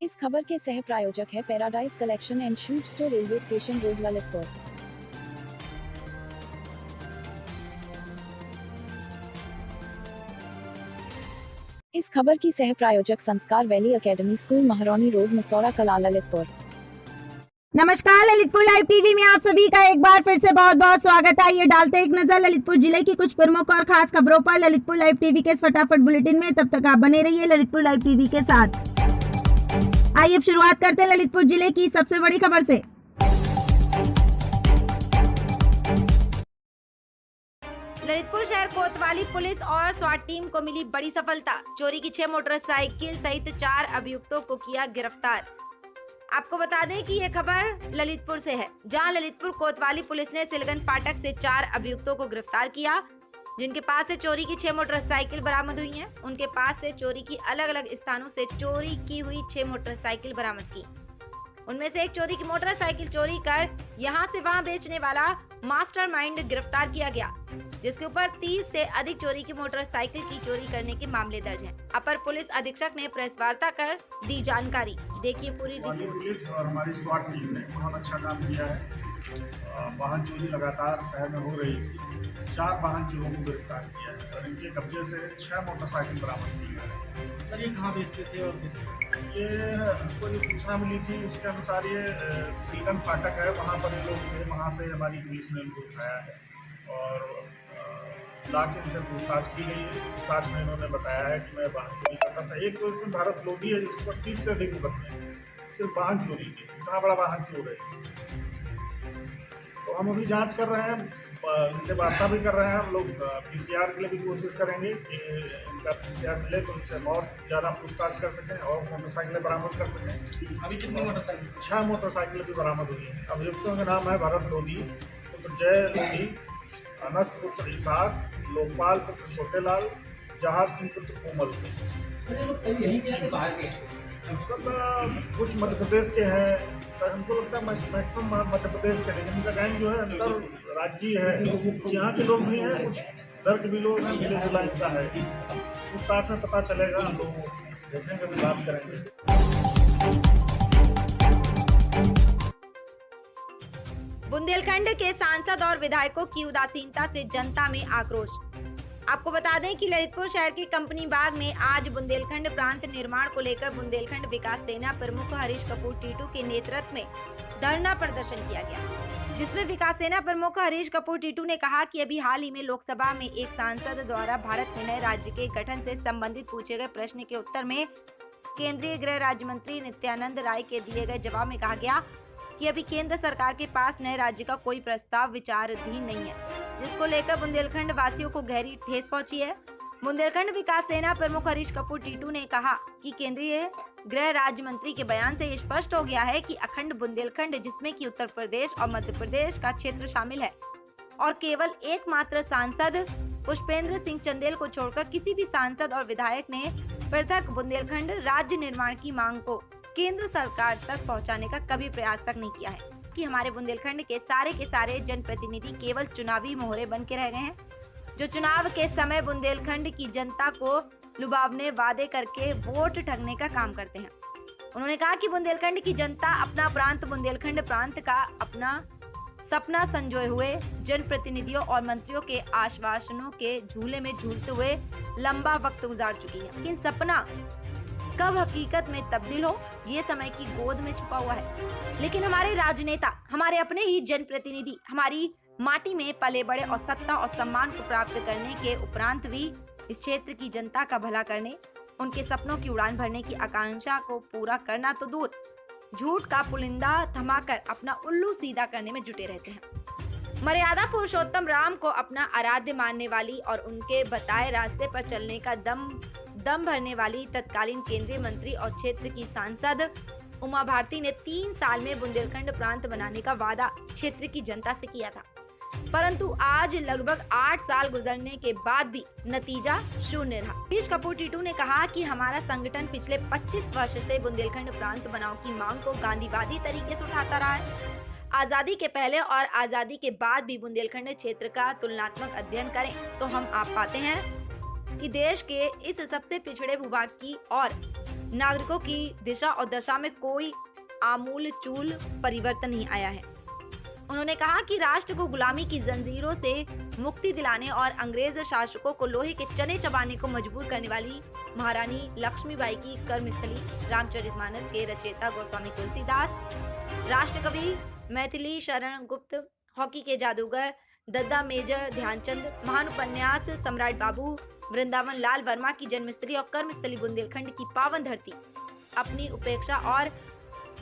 इस खबर के सह प्रायोजक है Paradise Collection and Suit Store, railway station road, Lalitpur. इस खबर की सह प्रायोजक Sanskar Valley Academy school, Mahrauni road, Masaura Kala, Lalitpur. नमस्कार, ललितपुर लाइव टीवी में आप सभी का एक बार फिर से बहुत बहुत स्वागत है। ये डालते एक नजर ललितपुर जिले की कुछ प्रमुख और खास खबरों पर ललितपुर लाइव टीवी के इस फटाफट बुलेटिन में। तब तक आप बने रहिए ललितपुर लाइव टीवी के साथ। आइए अब शुरुआत करते हैं ललितपुर जिले की सबसे बड़ी खबर से। ललितपुर शहर कोतवाली पुलिस और स्वाट टीम को मिली बड़ी सफलता। चोरी की 6 मोटरसाइकिल सहित 4 अभियुक्तों को किया गिरफ्तार। आपको बता दें कि ये खबर ललितपुर से है, जहां ललितपुर कोतवाली पुलिस ने सिलगन फाटक से 4 अभियुक्तों को गिरफ्तार किया, जिनके पास से चोरी की 6 मोटरसाइकिल बरामद हुई हैं। उनके पास से चोरी की अलग अलग स्थानों से चोरी की हुई 6 मोटरसाइकिल बरामद की। उनमें से एक चोरी की मोटरसाइकिल चोरी कर यहां से वहां बेचने वाला मास्टरमाइंड गिरफ्तार किया गया, जिसके ऊपर 30 से अधिक चोरी की मोटरसाइकिल की चोरी करने के मामले दर्ज हैं। अपर पुलिस अधीक्षक ने प्रेस वार्ता कर दी जानकारी। देखिए पूरी रिपोर्ट। पुलिस और हमारी स्वाट टीम ने बहुत अच्छा काम किया है। वाहन चोरी लगातार शहर में हो रही थी। 4 वाहन चोरों को गिरफ्तार किया है और इनके कब्जे से 6 मोटरसाइकिल बरामद की है। सर, ये कहाँ बेचते थे और किस? ये हमको जो सूचना मिली थी उसके अनुसार ये सिलगन फाटक है, वहाँ पर ये लोग थे। वहाँ से हमारी पुलिस ने इनको उठाया है और लाके इनसे पूछताछ की गई है। पूछताछ में इन्होंने बताया है कि मैं वाहन चोरी करता था। एक तो इसमें भारत लोडी है जिसके ऊपर 30 से अधिक मुकदमे हैं सिर्फ वाहन चोरी के। इतना बड़ा वाहन चोर है। तो हम अभी जांच कर रहे हैं, इनसे वार्ता भी कर रहे हैं। हम लोग पीसीआर के लिए भी कोशिश करेंगे कि इनका पीसीआर मिले तो उनसे और ज़्यादा पूछताछ कर सकें और मोटरसाइकिलें बरामद कर सकें। अभी कितनी मोटरसाइकिल? 6 मोटरसाइकिलें भी बरामद हुई हैं। अभियुक्तों के नाम है भरत लोधी, पुत्र जय लोधी, अनस पुत्र इसाक, लोकपाल पुत्र छोटेलाल, जहार सिंह पुत्र कोमल सिंह। सर, यही क्या बाहर के? सब कुछ मध्य प्रदेश के हैं सर। हमको लगता है मैक्सिमम मध्य प्रदेश के, लेकिन इनका गैंग जो है अंतर राज्य है। यहाँ के लोग भी हैं, कुछ दर के भी लोग हैं, मिले जुला इनका है। पूछताछ में पता चलेगा, हम लोग देखेंगे, भी बात करेंगे। बुंदेलखंड के सांसद और विधायकों की उदासीनता से जनता में आक्रोश। आपको बता दें कि ललितपुर शहर के कंपनी बाग में आज बुंदेलखंड प्रांत निर्माण को लेकर बुंदेलखंड विकास सेना प्रमुख हरीश कपूर टीटू के नेतृत्व में धरना प्रदर्शन किया गया, जिसमें विकास सेना प्रमुख हरीश कपूर टीटू ने कहा कि अभी हाल ही में लोकसभा में एक सांसद द्वारा भारत में नए राज्य के गठन से संबंधित पूछे गए प्रश्न के उत्तर में केंद्रीय गृह राज्य मंत्री नित्यानंद राय के दिए गए जवाब में कहा गया कि अभी केंद्र सरकार के पास नए राज्य का कोई प्रस्ताव विचाराधीन नहीं है, जिसको लेकर बुंदेलखंड वासियों को गहरी ठेस पहुंची है। बुंदेलखंड विकास सेना प्रमुख हरीश कपूर टीटू ने कहा कि केंद्रीय गृह राज्य मंत्री के बयान से स्पष्ट हो गया है कि अखंड बुंदेलखंड, जिसमें कि उत्तर प्रदेश और मध्य प्रदेश का क्षेत्र शामिल है, और केवल एकमात्र सांसद पुष्पेंद्र सिंह चंदेल को छोड़कर किसी भी सांसद और विधायक ने पृथक बुंदेलखंड राज्य निर्माण की मांग को केंद्र सरकार तक पहुंचाने का कभी प्रयास तक नहीं किया है। कि हमारे बुंदेलखंड के सारे जनप्रतिनिधि केवल चुनावी मोहरे बन के रह गए हैं, जो चुनाव के समय बुंदेलखंड की जनता को लुभावने वादे करके वोट ठगने का काम करते हैं। उन्होंने कहा कि बुंदेलखंड की जनता अपना प्रांत बुंदेलखंड प्रांत का अपना सपना संजोए हुए जनप्रतिनिधियों और मंत्रियों के आश्वासनों के झूले में झूलते हुए लंबा वक्त गुजार चुकी है, लेकिन सपना कब हकीकत में तब्दील हो, ये समय की गोद में छुपा हुआ है। लेकिन हमारे राजनेता, हमारे अपने ही जनप्रतिनिधि हमारी माटी में पले बड़े और सत्ता और सम्मान को प्राप्त करने के उपरांत भी इस क्षेत्र की जनता का भला करने, उनके सपनों की उड़ान भरने की आकांक्षा को पूरा करना तो दूर, झूठ का पुलिंदा थमाकर अपना उल्लू सीधा करने में जुटे रहते हैं। मर्यादा पुरुषोत्तम राम को अपना आराध्य मानने वाली और उनके बताए रास्ते पर चलने का दम भरने वाली तत्कालीन केंद्रीय मंत्री और क्षेत्र की सांसद उमा भारती ने 3 साल में बुंदेलखंड प्रांत बनाने का वादा क्षेत्र की जनता से किया था, परंतु आज लगभग 8 साल गुजरने के बाद भी नतीजा शून्य रहा। हरीश कपूर टीटू ने कहा कि हमारा संगठन पिछले 25 वर्ष से बुंदेलखंड प्रांत बनाओ की मांग को गांधीवादी तरीके से उठाता रहा है। आजादी के पहले और आजादी के बाद भी बुंदेलखंड क्षेत्र का तुलनात्मक अध्ययन करें तो हम आप पाते हैं कि देश के इस सबसे पिछड़े भूभाग की और नागरिकों की दिशा और दशा में कोई आमूल चूल परिवर्तन नहीं आया है। उन्होंने कहा कि राष्ट्र को गुलामी की जंजीरों से मुक्ति दिलाने और अंग्रेज शासकों को लोहे के चने चबाने को मजबूर करने वाली महारानी लक्ष्मीबाई की कर्मस्थली रामचरितमानस के रचयिता गोस्वामी तुलसीदास, राष्ट्रकवि मैथिली शरण गुप्त, हॉकी के जादूगर दद्दा मेजर ध्यानचंद, महान उपन्यास सम्राट बाबू, वृंदावन लाल वर्मा की जन्मस्थली और कर्मस्थली बुंदेलखंड की पावन धरती अपनी उपेक्षा और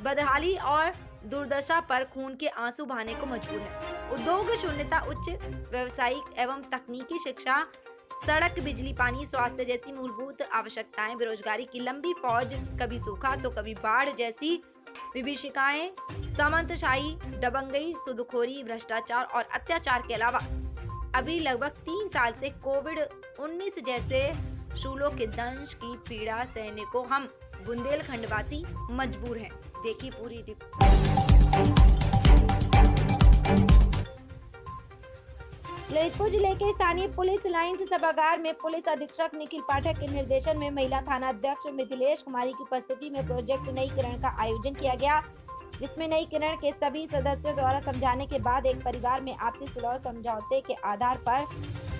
बदहाली और दुर्दशा पर खून के आंसू बहाने को मजबूर है। उद्योग शून्यता, उच्च व्यवसायिक एवं तकनीकी शिक्षा, सड़क, बिजली, पानी, स्वास्थ्य जैसी मूलभूत आवश्यकताएं, बेरोजगारी की लंबी फौज, कभी सूखा तो कभी बाढ़ जैसी विभीषिकाएं, सामंतशाही, दबंगई, सूदखोरी, भ्रष्टाचार और अत्याचार के अलावा अभी लगभग 3 साल से कोविड-19 जैसे शूलों के दंश की पीड़ा सहने को हम बुंदेलखंडवासी मजबूर हैं। देखिए पूरी ललितपुर जिले के स्थानीय पुलिस लाइंस सभागार में पुलिस अधीक्षक निखिल पाठक के निर्देशन में महिला थाना अध्यक्ष मिथिलेश कुमारी की उपस्थिति में प्रोजेक्ट नई किरण का आयोजन किया गया, जिसमें नई किरण के सभी सदस्यों द्वारा समझाने के बाद एक परिवार में आपसी सुलह और समझौते के आधार पर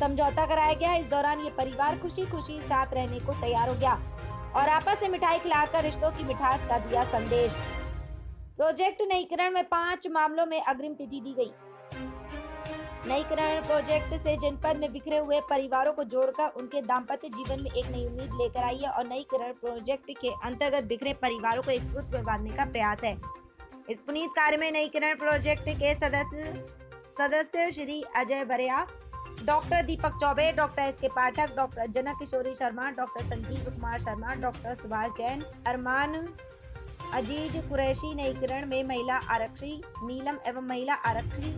समझौता कराया गया। इस दौरान ये परिवार खुशी खुशी साथ रहने को तैयार हो गया और आपस में मिठाई खिलाकर रिश्तों की मिठास का दिया संदेश। प्रोजेक्ट नई किरण में 5 मामलों में अग्रिम तिथि दी गई। नई किरण प्रोजेक्ट से जनपद में बिखरे हुए परिवारों को जोड़कर उनके दाम्पत्य जीवन में एक नई उम्मीद लेकर आई है और नई किरण प्रोजेक्ट के अंतर्गत बिखरे परिवारों को एक सूत्र में बांधने का प्रयास है। इस पुनीत कार्य में नई किरण प्रोजेक्ट के सदस्य श्री अजय बरिया, डॉक्टर दीपक चौबे, डॉक्टर एस.के. पाठक, डॉक्टर जनक किशोरी शर्मा, डॉक्टर संजीव कुमार शर्मा, डॉक्टर सुभाष जैन, अरमान अजीज कुरैशी, नई किरण में महिला आरक्षी नीलम एवं महिला आरक्षी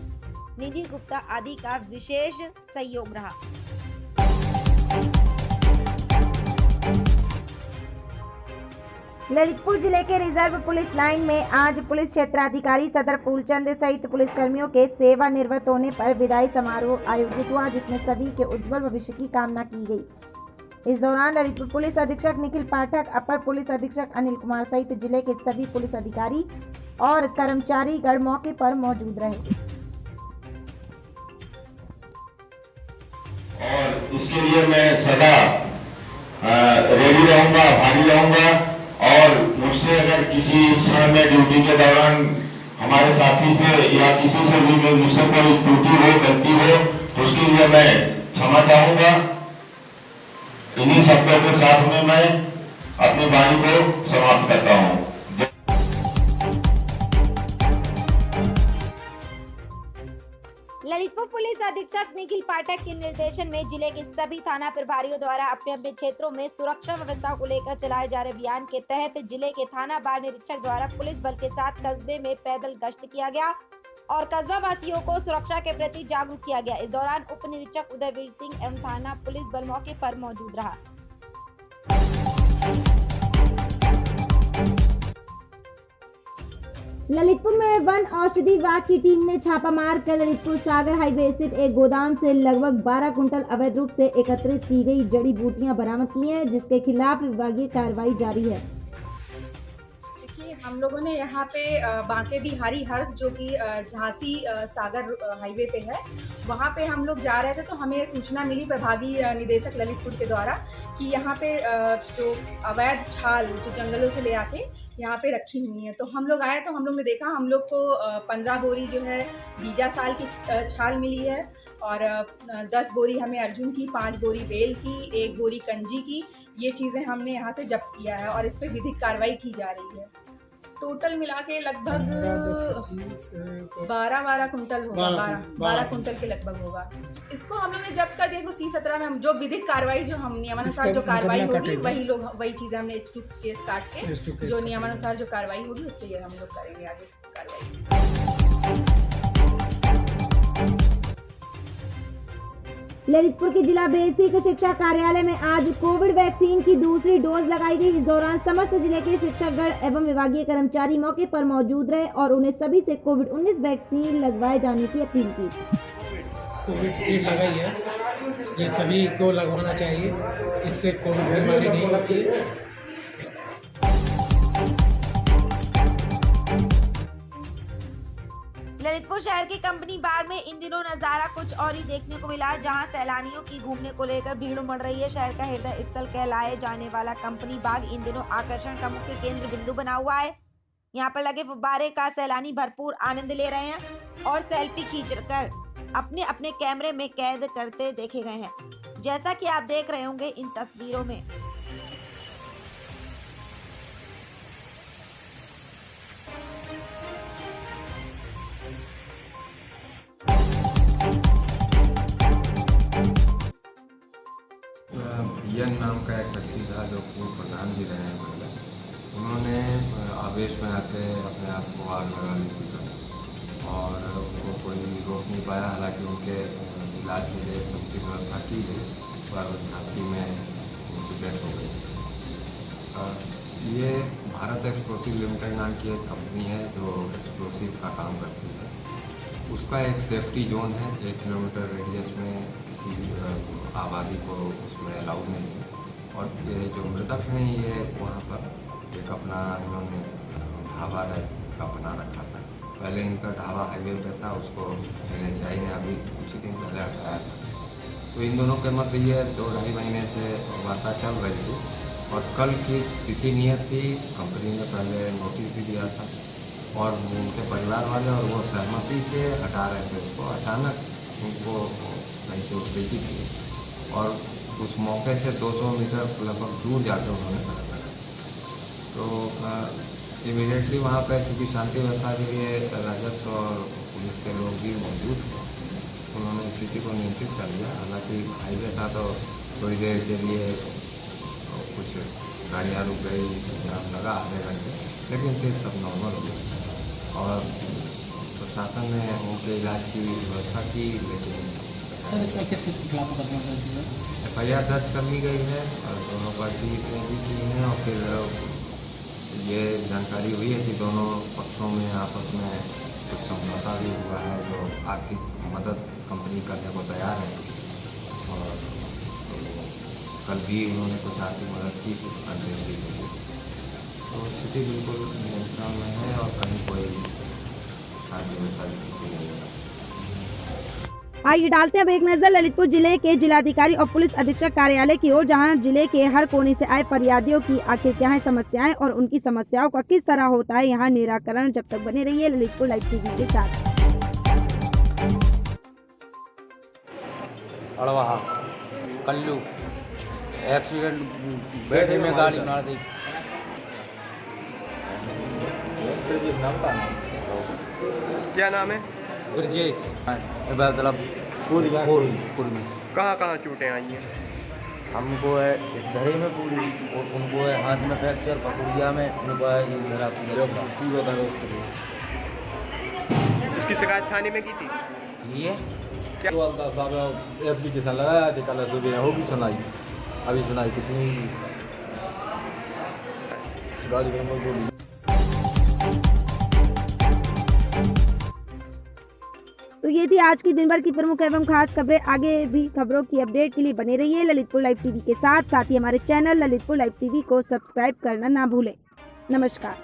निधि गुप्ता आदि का विशेष सहयोग रहा। ललितपुर जिले के रिजर्व पुलिस लाइन में आज पुलिस क्षेत्राधिकारी सदर फूलचंद सहित पुलिस कर्मियों के सेवानिवृत्त होने पर विदाई समारोह आयोजित हुआ, जिसमें सभी के उज्जवल भविष्य की कामना की गई। इस दौरान ललितपुर पुलिस अधीक्षक निखिल पाठक, अपर पुलिस अधीक्षक अनिल कुमार सहित जिले के सभी पुलिस अधिकारी और कर्मचारी गण मौके पर मौजूद रहे। और इसके लिए मैं सदा रेडी रहूंगा, भारी रहूंगा और मुझसे अगर किसी समय में ड्यूटी के दौरान हमारे साथी से या किसी से भी मुझसे कोई त्रुटि हो, गलती हो तो उसके लिए मैं क्षमा चाहूंगा। इन्हीं शब्दों के साथ में मैं अपनी वाणी को समाप्त करता हूं। ललितपुर पुलिस अधीक्षक निखिल पाठक के निर्देशन में जिले के सभी थाना प्रभारियों द्वारा अपने अपने क्षेत्रों में सुरक्षा व्यवस्था को लेकर चलाए जा रहे अभियान के तहत जिले के थाना बार निरीक्षक द्वारा पुलिस बल के साथ कस्बे में पैदल गश्त किया गया और कस्बा वासियों को सुरक्षा के प्रति जागरूक किया गया। इस दौरान उप निरीक्षक उदयवीर सिंह एवं थाना पुलिस बल मौके पर मौजूद रहा। ललितपुर में वन औषधि विभाग की टीम ने छापा मार कर ललितपुर सागर हाईवे स्थित एक गोदाम से लगभग 12 कुंटल अवैध रूप से एकत्रित की गई जड़ी बूटियां बरामद की हैं, जिसके खिलाफ विभागीय कार्रवाई जारी है। देखिए, हम लोगों ने यहाँ पे बांके बिहारी हर्द जो कि झांसी सागर हाईवे पे है, वहाँ पे हम लोग जा रहे थे तो हमें सूचना मिली प्रभागीय निदेशक ललितपुर के द्वारा कि यहाँ पे जो अवैध छाल जो जंगलों से ले आके यहाँ पे रखी हुई है। तो हम लोग आए तो हम लोग ने देखा, हम लोग को 15 बोरी जो है बीजा साल की छाल मिली है और 10 बोरी हमें अर्जुन की, 5 बोरी बेल की, 1 बोरी कंजी की। ये चीज़ें हमने यहाँ से जब्त किया है और इस पर विधिक कार्रवाई की जा रही है। टोटल मिला के लगभग 12 कुंटल होगा, 12 कुंटल के लगभग होगा। इसको हम लोग ने जब्त कर दिया। इसको C17 में हम जो विधिक कार्रवाई जो हम नियमानुसार जो कार्रवाई होगी वही चीज़ें हमने H2 केस काट के जो नियमानुसार जो कार्रवाई होगी उस पर हम लोग करेंगे आगे कार्रवाई। ललितपुर के जिला बेसिक शिक्षा कार्यालय में आज कोविड वैक्सीन की दूसरी डोज लगाई गई। इस दौरान समस्त जिले के शिक्षकगण एवं विभागीय कर्मचारी मौके पर मौजूद रहे और उन्हें सभी से कोविड-19 वैक्सीन लगवाए जाने की अपील की। कोविड सीट लगाई है, ये सभी को लगवाना चाहिए, इससे कोविड बीमारी नहीं होती है। ललितपुर शहर के कंपनी बाग में इन दिनों नजारा कुछ और ही देखने को मिला, जहां सैलानियों की घूमने को लेकर भीड़ उमड़ रही है। शहर का हृदय स्थल कहलाए जाने वाला कंपनी बाग इन दिनों आकर्षण का मुख्य केंद्र बिंदु बना हुआ है। यहाँ पर लगे फुब्बारे का सैलानी भरपूर आनंद ले रहे हैं और सेल्फी खींचकर अपने अपने कैमरे में कैद करते देखे गए हैं, जैसा कि आप देख रहे होंगे इन तस्वीरों में। यंग नाम का एक व्यक्ति था जो पूर्व प्रधान भी रहे हैं पहले। उन्होंने आवेश में आके अपने आप को आग लगा ली थी और उनको कोई रोक नहीं पाया। हालांकि उनके इलाज के लिए सबकी व्यवस्था की गई पर झांसी में उनकी डेथ हो गई। ये भारत एक्सप्लोसिव लिमिटेड नाम की एक कंपनी है जो एक्सप्लोसिव का काम करती है। उसका एक सेफ्टी जोन है, 1 किलोमीटर रेडियस में किसी आबादी को उसमें अलाउड नहीं है। और ये जो मृतक हैं ये वहाँ पर एक अपना इन्होंने ढाबा का बना रखा था। पहले इनका ढाबा हाईवे पे था, उसको NHI ने अभी कुछ ही दिन पहले हटाया था। तो इन दोनों के मध्य ये 2-2.5 महीने से वार्ता चल रही थी और कल की तिथि नियत थी। कंपनी ने पहले नोटिस भी दिया था और उनके परिवार वाले और वो सहमति से हटा रहे थे उसको। अचानक उनको कहीं से उत्तेजित थी और उस मौके से 200 मीटर लगभग दूर जाकर उन्होंने पता लगा। तो इमीडिएटली वहाँ पर चूँकि शांति व्यवस्था के लिए राजस्व और पुलिस के लोग भी मौजूद थे, उन्होंने स्थिति को नियंत्रित कर लिया। हालांकि हाईवे था तो थोड़ी देर के लिए कुछ गाड़ियाँ रुक गई, जाम लगा आधे घंटे, लेकिन फिर सब नॉर्मल हो गया और प्रशासन ने उनके इलाज की व्यवस्था की। लेकिन सर इसमें किस किस के खिलाफ मुकदमा दर्ज हुआ है? FIR दर्ज कर ली गई है और दोनों पार्टी ने भी की हैं। और फिर ये जानकारी हुई है कि दोनों पक्षों में आपस में कुछ समझौता भी हुआ है जो आर्थिक मदद कंपनी करने को तैयार है। और कल भी उन्होंने कुछ आर्थिक मदद की, कुछ कंटेंट भी की। तो स्थिति बिल्कुल नियंत्रण में है और कहीं कोई खाद्य व्यवस्था नहीं है। आइए डालते हैं अब एक नजर ललितपुर जिले के जिलाधिकारी और पुलिस अधीक्षक कार्यालय की ओर, जहां जिले के हर कोने से आए फरियादियों की आखिर क्या है समस्याएं और उनकी समस्याओं का किस तरह होता है यहाँ निराकरण। जब तक बने रहिए ललितपुर लाइव टीवी के साथ। अड़वाहा कल्लू एक्सीडेंट, बैठे में गाड़ी मार दी। क्या नाम है? ब्रजेश मतलब पूरी में। कहाँ चोटें आई हैं? हमको है इस धरे में पूरी और उनको है हाथ में फ्रैक्चर, पसुड़िया में, उनको है ये धरा पूरा धरा। इसकी शिकायत थाने में की थी? ये क्या एप्लीकेशन लगाया थे कल सुबह, वो भी सुनाई, अभी सुनाई कुछ नहीं। गाड़ी का नंबर बोली। तो ये थी आज की दिन भर की प्रमुख एवं खास खबरें। आगे भी खबरों की अपडेट के लिए बने रहिए ललितपुर लाइव टीवी के साथ ही हमारे चैनल ललितपुर लाइव टीवी को सब्सक्राइब करना ना भूलें। नमस्कार।